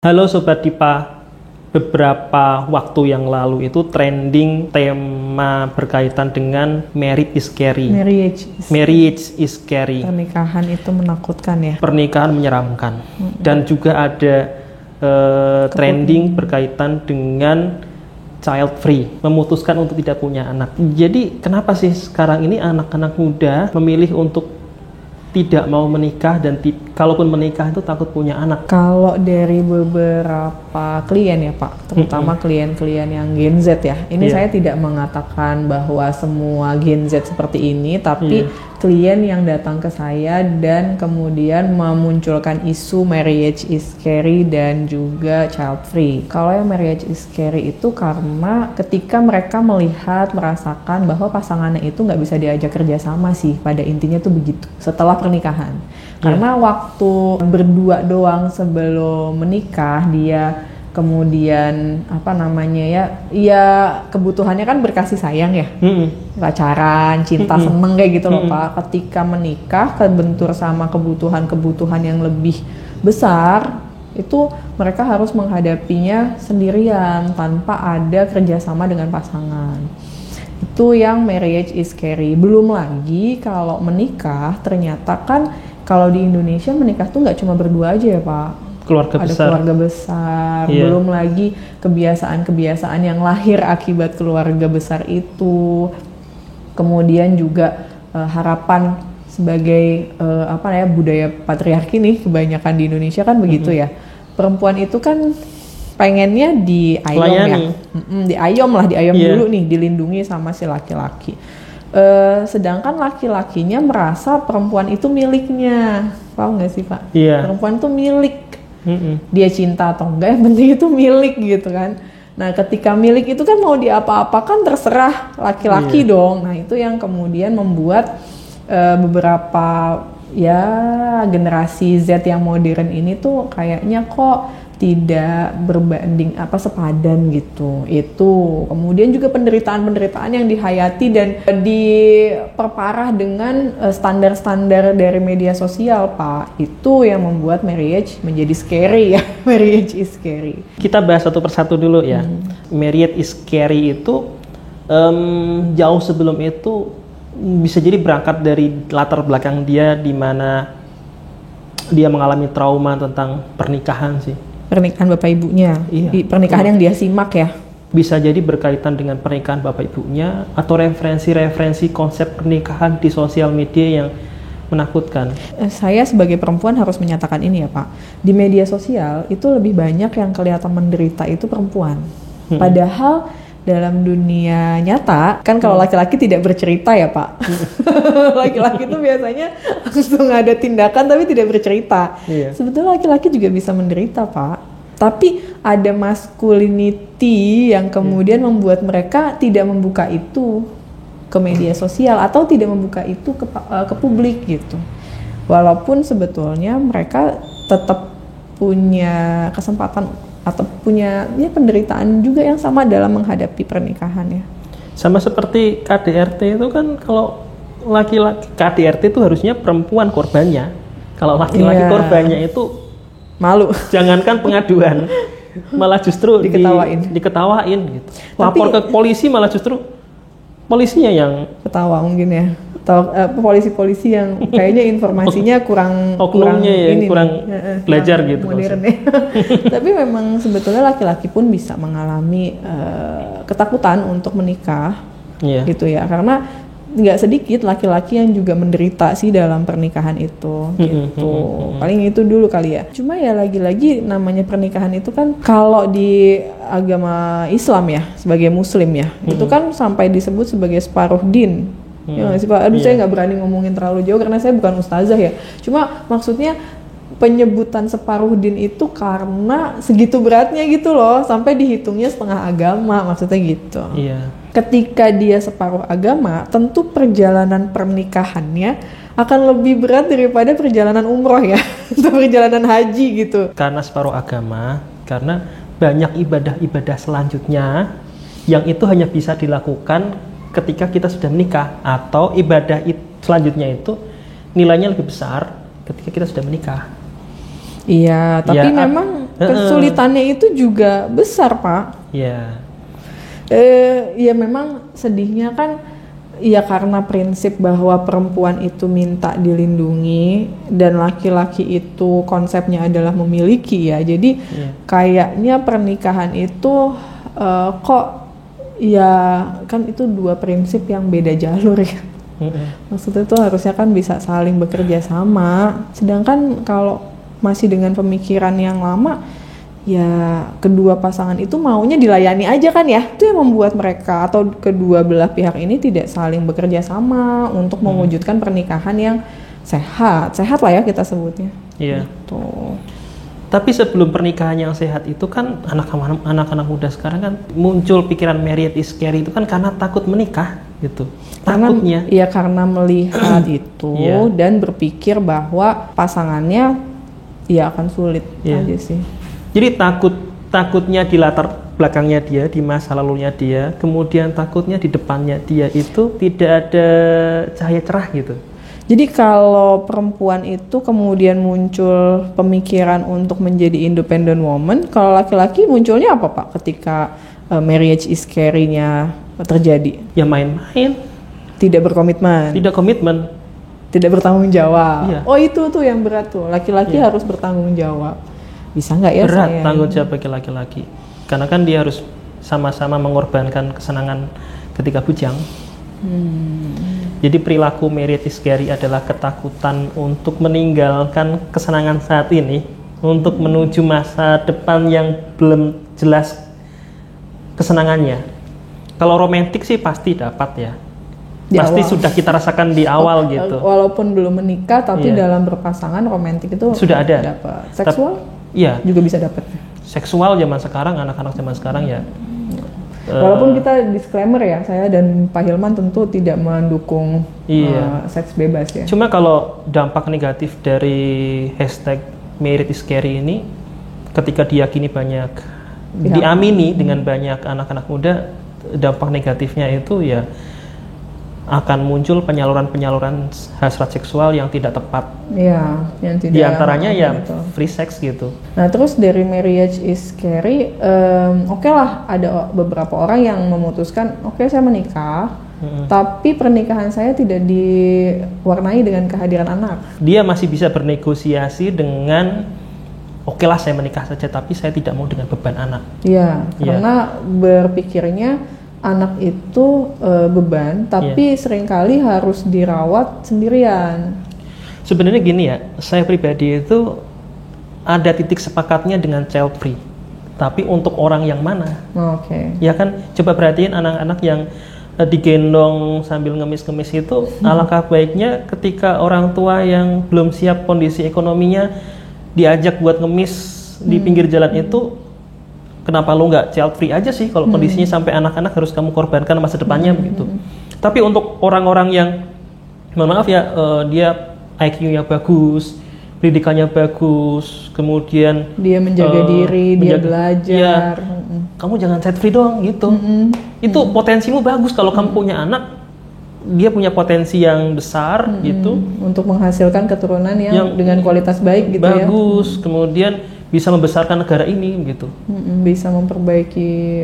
Halo Sobat Dipa, beberapa waktu yang lalu itu trending tema berkaitan dengan marriage is scary. Marriage is scary. Pernikahan itu menakutkan ya. Pernikahan menyeramkan. Dan juga ada trending berkaitan dengan child free, memutuskan untuk tidak punya anak. Jadi kenapa sih sekarang ini anak-anak muda memilih untuk tidak mau menikah dan kalaupun menikah itu takut punya anak? Kalau dari beberapa klien ya Pak, terutama klien-klien yang Gen Z ya. Ini saya tidak mengatakan bahwa semua Gen Z seperti ini, tapi klien yang datang ke saya dan kemudian memunculkan isu marriage is scary dan juga child free. Kalau yang marriage is scary itu karena ketika mereka merasakan bahwa pasangannya itu nggak bisa diajak kerjasama sih, pada intinya tuh begitu setelah pernikahan. Karena waktu berdua doang sebelum menikah dia kemudian ya kebutuhannya kan berkasih sayang ya, pacaran, cinta, seneng kayak gitu loh Pak. Ketika menikah kebentur sama kebutuhan yang lebih besar, itu mereka harus menghadapinya sendirian tanpa ada kerjasama dengan pasangan. Itu yang marriage is scary. Belum lagi kalau menikah, ternyata kan kalau di Indonesia menikah tuh nggak cuma berdua aja ya Pak. Ada keluarga besar, belum lagi kebiasaan-kebiasaan yang lahir akibat keluarga besar itu. Kemudian juga harapan sebagai budaya patriarki nih kebanyakan di Indonesia kan begitu ya. Perempuan itu kan pengennya diayom diayom dulu nih, dilindungi sama si laki-laki. Sedangkan laki-lakinya merasa perempuan itu miliknya. Paham nggak sih Pak? Perempuan itu milik. Dia cinta atau enggak, yang penting itu milik gitu kan. Nah ketika milik itu kan mau diapa-apakan terserah laki-laki dong. Nah itu yang kemudian membuat beberapa generasi Z yang modern ini tuh kayaknya kok tidak berbanding sepadan gitu. Itu kemudian juga penderitaan yang dihayati dan diperparah dengan standar-standar dari media sosial Pak. Itu yang membuat marriage menjadi scary ya. Marriage is scary. Kita bahas satu persatu dulu ya. Marriage is scary itu jauh sebelum itu bisa jadi berangkat dari latar belakang dia, di mana dia mengalami trauma tentang pernikahan sih. Pernikahan bapak ibunya, pernikahan yang dia simak ya. Bisa jadi berkaitan dengan pernikahan bapak ibunya atau referensi konsep pernikahan di sosial media yang menakutkan. Saya sebagai perempuan harus menyatakan ini ya Pak. Di media sosial itu lebih banyak yang kelihatan menderita itu perempuan. Padahal dalam dunia nyata kan kalau laki-laki tidak bercerita ya Pak. Laki-laki itu biasanya langsung ada tindakan tapi tidak bercerita. Sebetulnya laki-laki juga bisa menderita Pak. Tapi ada masculinity yang kemudian membuat mereka tidak membuka itu ke media sosial atau tidak membuka itu ke publik gitu. Walaupun sebetulnya mereka tetap punya kesempatan atau punya penderitaan juga yang sama dalam menghadapi pernikahan ya. Sama seperti KDRT itu kan, kalau laki-laki KDRT itu harusnya perempuan korbannya. Kalau laki-laki korbannya itu malu. Jangankan pengaduan, malah justru diketawain gitu. Lapor ke polisi malah justru polisinya yang ketawa mungkin ya. Atau polisi-polisi yang kayaknya informasinya kurang belajar gitu modern ya. Tapi memang sebetulnya laki-laki pun bisa mengalami ketakutan untuk menikah gitu ya, karena nggak sedikit laki-laki yang juga menderita sih dalam pernikahan itu gitu. Paling itu dulu kali ya. Cuma ya lagi-lagi namanya pernikahan itu kan kalau di agama Islam ya, sebagai muslim ya, itu kan sampai disebut sebagai separuh din. Ya nggak sih Pak? Saya nggak berani ngomongin terlalu jauh karena saya bukan ustazah ya. Cuma maksudnya penyebutan separuh din itu karena segitu beratnya gitu loh, sampai dihitungnya setengah agama, maksudnya gitu. Ketika dia separuh agama, tentu perjalanan pernikahannya akan lebih berat daripada perjalanan umroh ya, atau perjalanan haji gitu. Karena separuh agama, karena banyak ibadah-ibadah selanjutnya yang itu hanya bisa dilakukan ketika kita sudah menikah, atau ibadah selanjutnya itu nilainya lebih besar ketika kita sudah menikah. Iya, tapi memang kesulitannya itu juga besar, Pak. Iya. Ya memang sedihnya kan ya karena prinsip bahwa perempuan itu minta dilindungi dan laki-laki itu konsepnya adalah memiliki ya. Jadi kayaknya pernikahan itu kok ya kan itu dua prinsip yang beda jalur ya. Maksudnya itu harusnya kan bisa saling bekerja sama. Sedangkan kalau masih dengan pemikiran yang lama, ya kedua pasangan itu maunya dilayani aja kan ya. Itu yang membuat mereka atau kedua belah pihak ini tidak saling bekerja sama untuk mewujudkan pernikahan yang sehat lah ya kita sebutnya. Iya. Gitu. Tapi sebelum pernikahan yang sehat itu kan anak-anak muda sekarang kan muncul pikiran marriage is scary itu kan karena takut menikah gitu. Takutnya. Iya karena melihat itu dan berpikir bahwa pasangannya ya akan sulit aja sih. Jadi takutnya di latar belakangnya dia, di masa lalunya dia, kemudian takutnya di depannya dia itu tidak ada cahaya cerah gitu. Jadi kalau perempuan itu kemudian muncul pemikiran untuk menjadi independent woman, kalau laki-laki munculnya apa Pak ketika marriage is scary-nya terjadi? Ya main-main. Tidak berkomitmen. Tidak komitmen. Tidak bertanggung jawab. Iya. Oh itu tuh yang berat tuh, laki-laki harus bertanggung jawab. Bisa nggak ya berat saya? Tanggung jawab bagi laki-laki. Karena kan dia harus sama-sama mengorbankan kesenangan ketika bujang. Jadi perilaku marriage is scary adalah ketakutan untuk meninggalkan kesenangan saat ini untuk menuju masa depan yang belum jelas kesenangannya. Kalau romantis sih pasti dapat ya. Pasti sudah kita rasakan di awal gitu. Walaupun belum menikah tapi dalam berpasangan romantis itu sudah ada. Dapat. Seksual? Iya. Juga bisa dapat. Seksual zaman sekarang, anak-anak zaman sekarang ya. Walaupun kita disclaimer ya, saya dan Pak Hilman tentu tidak mendukung seks bebas ya. Cuma kalau dampak negatif dari hashtag marriage is scary ini, ketika diyakini banyak, diamini dengan banyak anak-anak muda, dampak negatifnya itu ya akan muncul penyaluran hasrat seksual yang tidak tepat. Iya, yang tidak. Di antaranya ya free sex gitu. Nah, terus dari marriage is scary, oke lah ada beberapa orang yang memutuskan, oke saya menikah, tapi pernikahan saya tidak diwarnai dengan kehadiran anak. Dia masih bisa bernegosiasi dengan oke lah saya menikah saja, tapi saya tidak mau dengan beban anak. Iya, karena berpikirnya anak itu beban, tapi seringkali harus dirawat sendirian. Sebenarnya gini ya, saya pribadi itu ada titik sepakatnya dengan child free. Tapi untuk orang yang mana? Oke. Ya kan, coba perhatiin anak-anak yang digendong sambil ngemis-ngemis itu, alangkah baiknya ketika orang tua yang belum siap kondisi ekonominya diajak buat ngemis di pinggir jalan itu. Kenapa lu nggak child free aja sih kalau kondisinya sampai anak-anak harus kamu korbankan masa depannya begitu. Tapi untuk orang-orang yang mohon maaf ya dia IQ-nya bagus, pendidikannya bagus, kemudian dia menjaga diri, dia belajar. Kamu jangan child free dong gitu. Itu potensimu bagus kalau kamu punya anak, dia punya potensi yang besar gitu untuk menghasilkan keturunan yang dengan kualitas baik gitu ya. Bagus, kemudian bisa membesarkan negara ini gitu. Bisa memperbaiki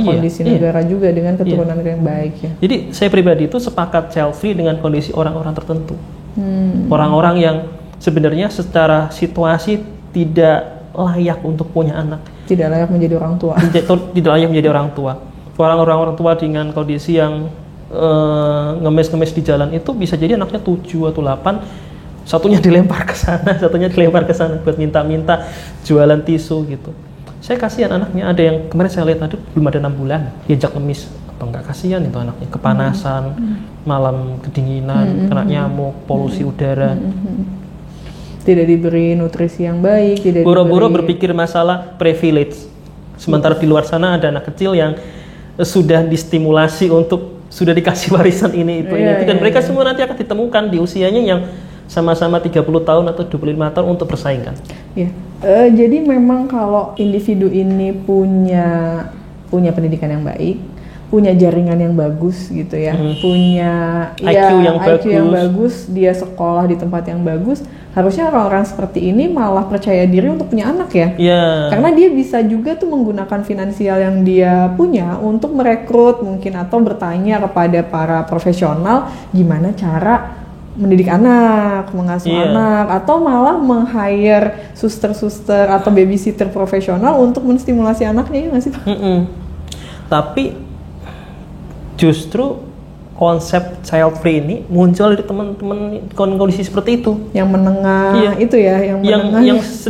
kondisi negara juga dengan keturunan yang baik ya. Jadi saya pribadi itu sepakat child free dengan kondisi orang-orang tertentu. Orang-orang yang sebenarnya secara situasi tidak layak untuk punya anak. Tidak layak menjadi orang tua. Tidak layak menjadi orang tua. Orang tua dengan kondisi yang ngemis-ngemis di jalan itu bisa jadi anaknya 7 atau 8. Satunya dilempar ke sana, satunya dilempar ke sana buat minta-minta jualan tisu gitu. Saya kasihan anaknya, ada yang kemarin saya lihat belum ada 6 bulan diajak ngemis, atau enggak kasihan itu anaknya, kepanasan, malam kedinginan, kena nyamuk, polusi udara. Tidak diberi nutrisi yang baik, tidak boro-boro berpikir masalah privilege. Sementara di luar sana ada anak kecil yang sudah distimulasi untuk sudah dikasih warisan ini itu dan mereka semua nanti akan ditemukan di usianya yang sama-sama 30 tahun atau 25 tahun untuk bersaing kan. Iya. Jadi memang kalau individu ini punya pendidikan yang baik, punya jaringan yang bagus gitu ya, punya IQ yang bagus, dia sekolah di tempat yang bagus, harusnya orang-orang seperti ini malah percaya diri untuk punya anak ya. Karena dia bisa juga tuh menggunakan finansial yang dia punya untuk merekrut mungkin atau bertanya kepada para profesional gimana cara mendidik anak, mengasuh anak, atau malah meng-hire suster-suster atau babysitter profesional untuk menstimulasi anaknya, ya nggak sih Pak? Tapi justru konsep child free ini muncul dari teman-teman kondisi seperti itu. Yang menengah itu ya, yang menengah. Yang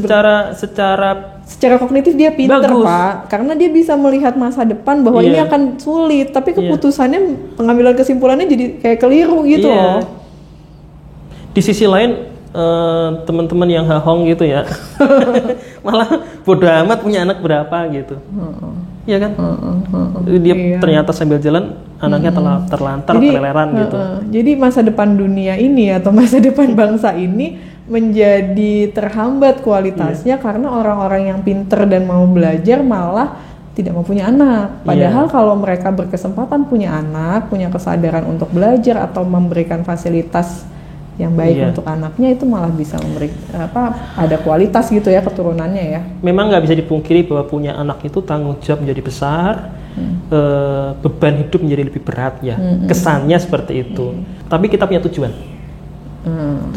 secara kognitif dia pinter Pak, karena dia bisa melihat masa depan bahwa ini akan sulit, tapi keputusannya, pengambilan kesimpulannya jadi kayak keliru gitu loh. Di sisi lain teman-teman yang hahong gitu ya, malah bodo amat punya anak berapa gitu. Iya kan? Dia ternyata sambil jalan anaknya terlantar, keleleran gitu. Jadi masa depan dunia ini atau masa depan bangsa ini menjadi terhambat kualitasnya karena orang-orang yang pinter dan mau belajar malah tidak mau punya anak. Padahal kalau mereka berkesempatan punya anak, punya kesadaran untuk belajar atau memberikan fasilitas yang baik untuk anaknya, itu malah bisa memberi ada kualitas gitu ya keturunannya ya. Memang nggak bisa dipungkiri bahwa punya anak itu tanggung jawab menjadi besar, beban hidup menjadi lebih berat ya. Kesannya seperti itu. Tapi kita punya tujuan.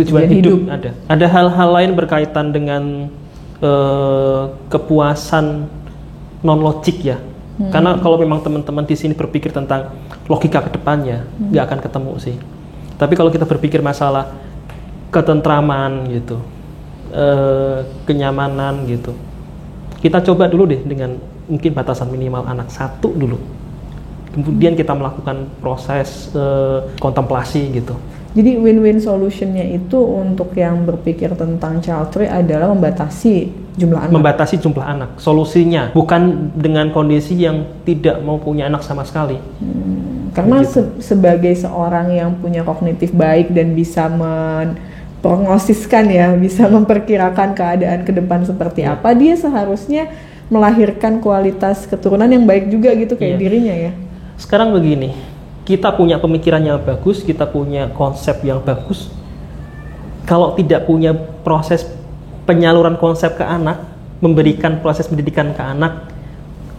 Tujuan hidup ada. Ada hal-hal lain berkaitan dengan kepuasan non logik ya. Karena kalau memang teman-teman di sini berpikir tentang logika kedepannya, nggak akan ketemu sih. Tapi kalau kita berpikir masalah ketentraman gitu, kenyamanan gitu, kita coba dulu deh dengan mungkin batasan minimal anak 1 dulu. Kemudian kita melakukan proses kontemplasi gitu. Jadi win-win solutionnya itu untuk yang berpikir tentang child free adalah membatasi jumlah anak. Membatasi jumlah anak. Solusinya bukan dengan kondisi yang tidak mau punya anak sama sekali. Karena sebagai seorang yang punya kognitif baik dan bisa memprognosiskan ya, bisa memperkirakan keadaan ke depan seperti apa, dia seharusnya melahirkan kualitas keturunan yang baik juga gitu kayak dirinya ya. Sekarang begini, kita punya pemikiran yang bagus, kita punya konsep yang bagus. Kalau tidak punya proses penyaluran konsep ke anak, memberikan proses pendidikan ke anak,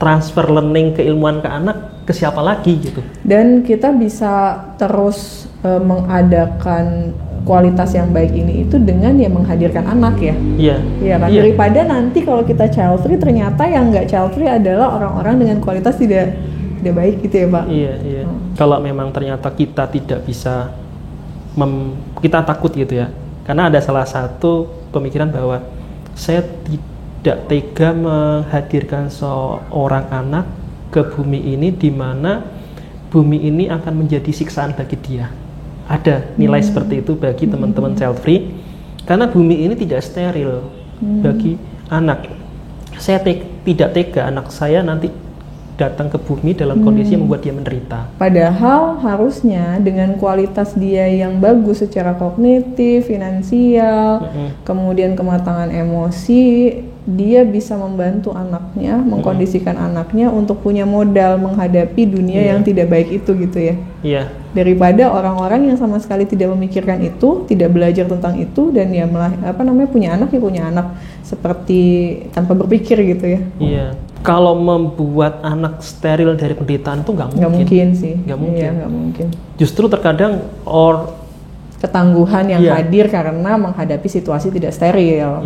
transfer learning keilmuan ke anak, ke siapa lagi gitu. Dan kita bisa terus mengadakan kualitas yang baik ini itu dengan ya menghadirkan anak ya. Iya kan. Daripada nanti kalau kita child free ternyata yang nggak child free adalah orang-orang dengan kualitas tidak baik gitu ya Pak. Iya. Kalau memang ternyata kita tidak bisa kita takut gitu ya. Karena ada salah satu pemikiran bahwa saya tidak tega menghadirkan seorang anak ke bumi ini di mana bumi ini akan menjadi siksaan bagi dia. Ada nilai seperti itu bagi teman-teman child free karena bumi ini tidak steril bagi anak. Saya tidak tega anak saya nanti datang ke bumi dalam kondisi yang membuat dia menderita. Padahal harusnya dengan kualitas dia yang bagus secara kognitif, finansial, kemudian kematangan emosi, dia bisa membantu anaknya, mengkondisikan anaknya untuk punya modal menghadapi dunia yang tidak baik itu gitu ya. Daripada orang-orang yang sama sekali tidak memikirkan itu, tidak belajar tentang itu dan ya punya anak seperti tanpa berpikir gitu ya. Kalau membuat anak steril dari penderitaan itu nggak mungkin. Nggak mungkin sih. Nggak mungkin. Iya, nggak mungkin. Justru terkadang ketangguhan yang hadir karena menghadapi situasi tidak steril.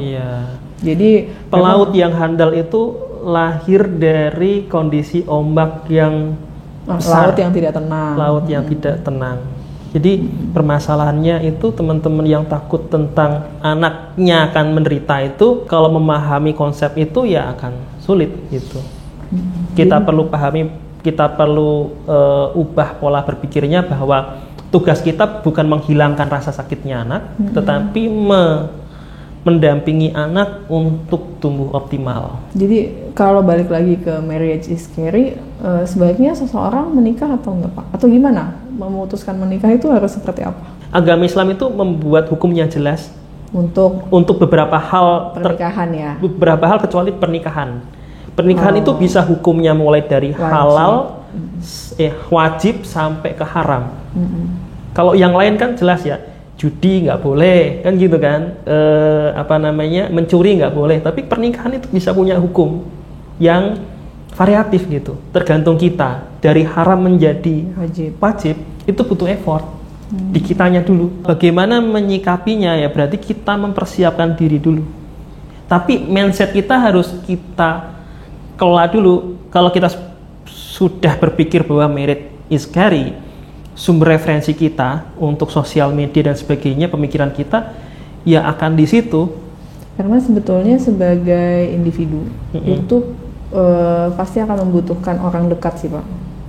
Jadi pelaut yang handal itu lahir dari kondisi ombak yang besar. Laut yang tidak tenang. Laut yang tidak tenang. Jadi permasalahannya itu teman-teman yang takut tentang anaknya akan menderita itu kalau memahami konsep itu ya akan sulit gitu. Kita perlu pahami, kita perlu ubah pola berpikirnya bahwa tugas kita bukan menghilangkan rasa sakitnya anak, tetapi mendampingi anak untuk tumbuh optimal. Jadi kalau balik lagi ke marriage is scary, sebaiknya seseorang menikah atau enggak Pak? Atau gimana? Memutuskan menikah itu harus seperti apa? Agama Islam itu membuat hukumnya jelas untuk beberapa hal pernikahan ya. Beberapa hal kecuali pernikahan. Pernikahan itu bisa hukumnya mulai dari halal wajib sampai ke haram. Kalau yang lain kan jelas ya, judi nggak boleh kan gitu kan, mencuri nggak boleh. Tapi pernikahan itu bisa punya hukum yang variatif gitu, tergantung kita. Dari haram menjadi wajib itu butuh effort di kitanya dulu. Bagaimana menyikapinya ya, berarti kita mempersiapkan diri dulu. Tapi mindset kita harus kita kelola dulu. Kalau kita sudah berpikir bahwa marriage is scary, sumber referensi kita untuk sosial media dan sebagainya, pemikiran kita ya akan di situ. Karena sebetulnya sebagai individu itu pasti akan membutuhkan orang dekat sih Pak.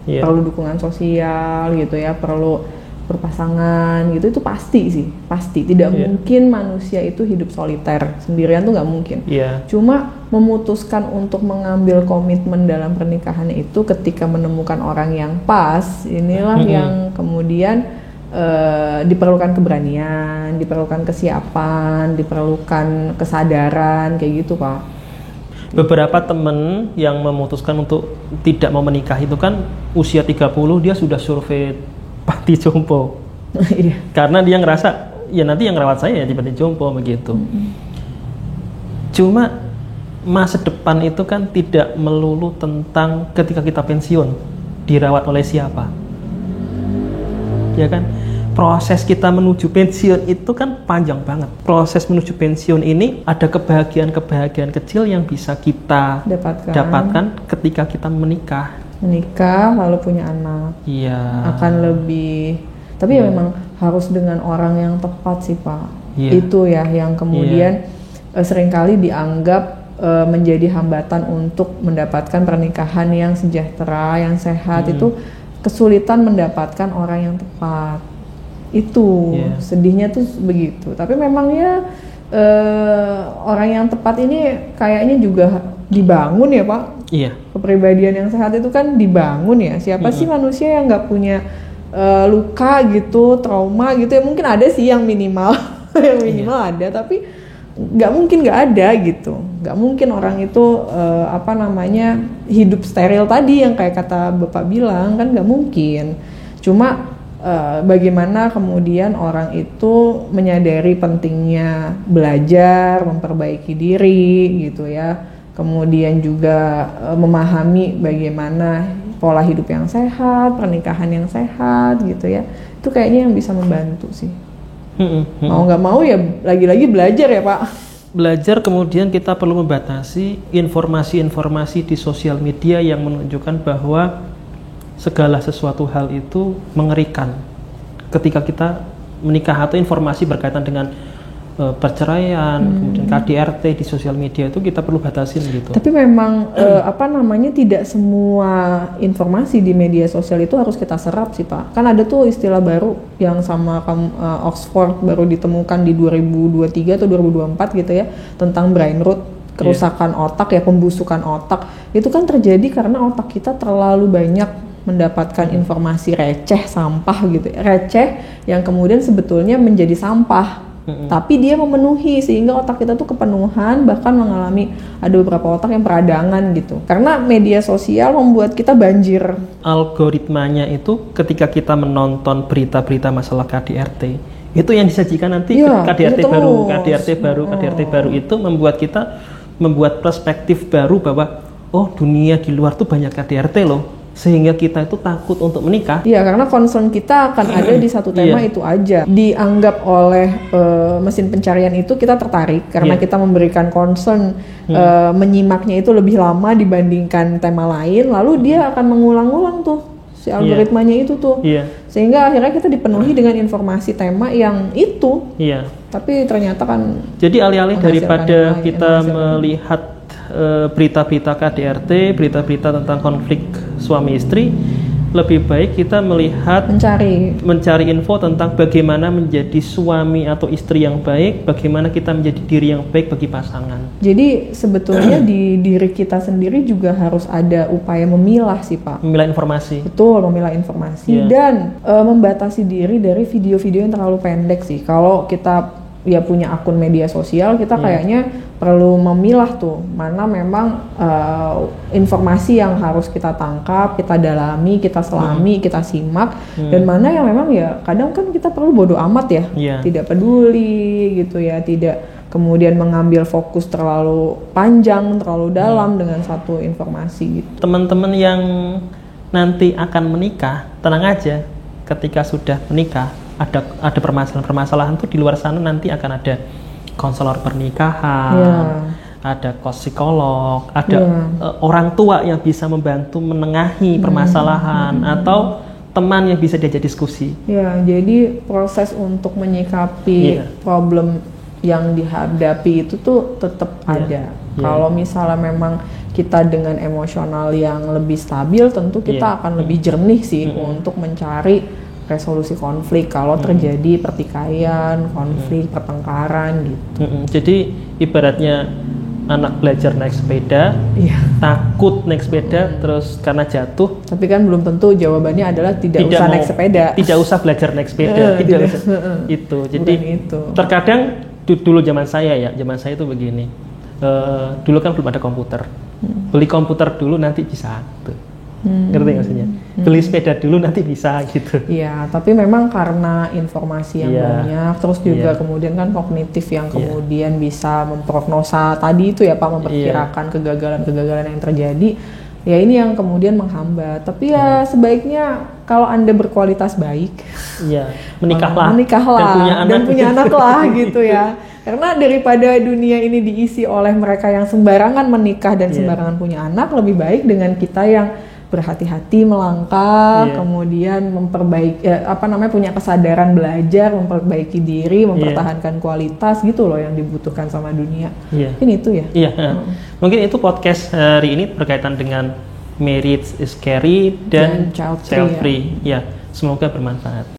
Perlu dukungan sosial gitu ya, perlu berpasangan gitu, itu pasti sih, pasti. Tidak mungkin manusia itu hidup soliter, sendirian tuh nggak mungkin. Cuma memutuskan untuk mengambil komitmen dalam pernikahan itu ketika menemukan orang yang pas, inilah yang kemudian diperlukan keberanian, diperlukan kesiapan, diperlukan kesadaran, kayak gitu Pak. Beberapa temen yang memutuskan untuk tidak mau menikah itu kan usia 30 dia sudah survei panti jompo. Karena dia ngerasa ya nanti yang rawat saya ya di panti jompo begitu. Cuma masa depan itu kan tidak melulu tentang ketika kita pensiun dirawat oleh siapa, ya kan. Proses kita menuju pensiun itu kan panjang banget. Proses menuju pensiun ini ada kebahagiaan-kebahagiaan kecil yang bisa kita dapatkan ketika kita menikah lalu punya anak. Akan lebih, tapi ya memang harus dengan orang yang tepat sih Pak. Itu ya yang kemudian seringkali dianggap menjadi hambatan untuk mendapatkan pernikahan yang sejahtera, yang sehat. Itu kesulitan mendapatkan orang yang tepat. Itu sedihnya tuh begitu. Tapi memang ya orang yang tepat ini kayaknya juga dibangun ya Pak. Kepribadian yang sehat itu kan dibangun ya. Siapa sih manusia yang nggak punya luka gitu, trauma gitu ya? Mungkin ada sih yang minimal yang minimal ada, tapi nggak mungkin nggak ada gitu. Nggak mungkin orang itu hidup steril tadi yang kayak kata Bapak bilang, kan nggak mungkin. Cuma bagaimana kemudian orang itu menyadari pentingnya belajar, memperbaiki diri gitu ya, kemudian juga memahami bagaimana pola hidup yang sehat, pernikahan yang sehat gitu ya, itu kayaknya yang bisa membantu sih. Mau nggak mau ya lagi-lagi belajar ya Pak. Belajar, kemudian kita perlu membatasi informasi-informasi di sosial media yang menunjukkan bahwa segala sesuatu hal itu mengerikan ketika kita menikah, atau informasi berkaitan dengan perceraian, kemudian KDRT di sosial media itu kita perlu batasin gitu. Tapi memang tidak semua informasi di media sosial itu harus kita serap sih Pak. Kan ada tuh istilah baru yang sama Oxford baru ditemukan di 2023 atau 2024 gitu ya, tentang brain rot, kerusakan otak ya, pembusukan otak. Itu kan terjadi karena otak kita terlalu banyak mendapatkan informasi receh, sampah gitu, receh yang kemudian sebetulnya menjadi sampah, tapi dia memenuhi sehingga otak kita tuh kepenuhan, bahkan mengalami ada beberapa otak yang peradangan gitu, karena media sosial membuat kita banjir. Algoritmanya itu ketika kita menonton berita-berita masalah KDRT, itu yang disajikan nanti KDRT baru itu membuat perspektif baru bahwa oh dunia di luar tuh banyak KDRT loh, sehingga kita itu takut untuk menikah. Iya, karena concern kita akan ada di satu tema itu aja. Dianggap oleh mesin pencarian itu kita tertarik karena kita memberikan concern, menyimaknya itu lebih lama dibandingkan tema lain, lalu dia akan mengulang-ulang tuh si algoritmanya itu tuh. Sehingga akhirnya kita dipenuhi dengan informasi tema yang itu. Tapi ternyata kan jadi alih-alih daripada kita melihat berita-berita KDRT, berita-berita tentang konflik suami istri, lebih baik kita melihat, mencari info tentang bagaimana menjadi suami atau istri yang baik, bagaimana kita menjadi diri yang baik bagi pasangan. Jadi sebetulnya di diri kita sendiri juga harus ada upaya memilah sih Pak. Memilah informasi. Betul, memilah informasi dan membatasi diri dari video-video yang terlalu pendek sih. Kalau kita ya punya akun media sosial, kita kayaknya perlu memilah tuh mana memang informasi yang harus kita tangkap, kita dalami, kita selami, kita simak, dan mana yang memang ya kadang kan kita perlu bodo amat ya, tidak peduli gitu ya, tidak kemudian mengambil fokus terlalu panjang, terlalu dalam dengan satu informasi gitu. Teman-teman yang nanti akan menikah, tenang aja, ketika sudah menikah ada permasalahan-permasalahan tuh di luar sana nanti akan ada konselor pernikahan, ada psikolog, ada orang tua yang bisa membantu menengahi permasalahan atau teman yang bisa diajak diskusi. Ya, jadi proses untuk menyikapi problem yang dihadapi itu tuh tetap ada. Kalau misalnya memang kita dengan emosional yang lebih stabil, tentu kita akan lebih jernih sih untuk mencari resolusi konflik kalau terjadi pertikaian, konflik, pertengkaran gitu. Jadi ibaratnya anak belajar naik sepeda, takut naik sepeda, terus karena jatuh. Tapi kan belum tentu jawabannya adalah tidak usah naik sepeda. Tidak usah belajar naik sepeda. Itu. Jadi terkadang dulu zaman saya itu begini. Dulu kan belum ada komputer. Beli komputer dulu nanti bisa. Ngerti maksudnya? Beli sepeda dulu nanti bisa gitu. Iya, tapi memang karena informasi yang banyak, terus juga kemudian kan kognitif yang kemudian bisa memprognosa tadi itu ya Pak, memperkirakan kegagalan-kegagalan yang terjadi. Ya ini yang kemudian menghambat. Tapi ya sebaiknya kalau Anda berkualitas baik, menikahlah dan punya anak lah gitu ya. Karena daripada dunia ini diisi oleh mereka yang sembarangan menikah dan sembarangan punya anak, lebih baik dengan kita yang berhati-hati melangkah, kemudian memperbaiki punya kesadaran belajar, memperbaiki diri, mempertahankan kualitas gitu loh yang dibutuhkan sama dunia. Mungkin itu ya. Mungkin itu podcast hari ini berkaitan dengan marriage is scary dan child free. Semoga bermanfaat.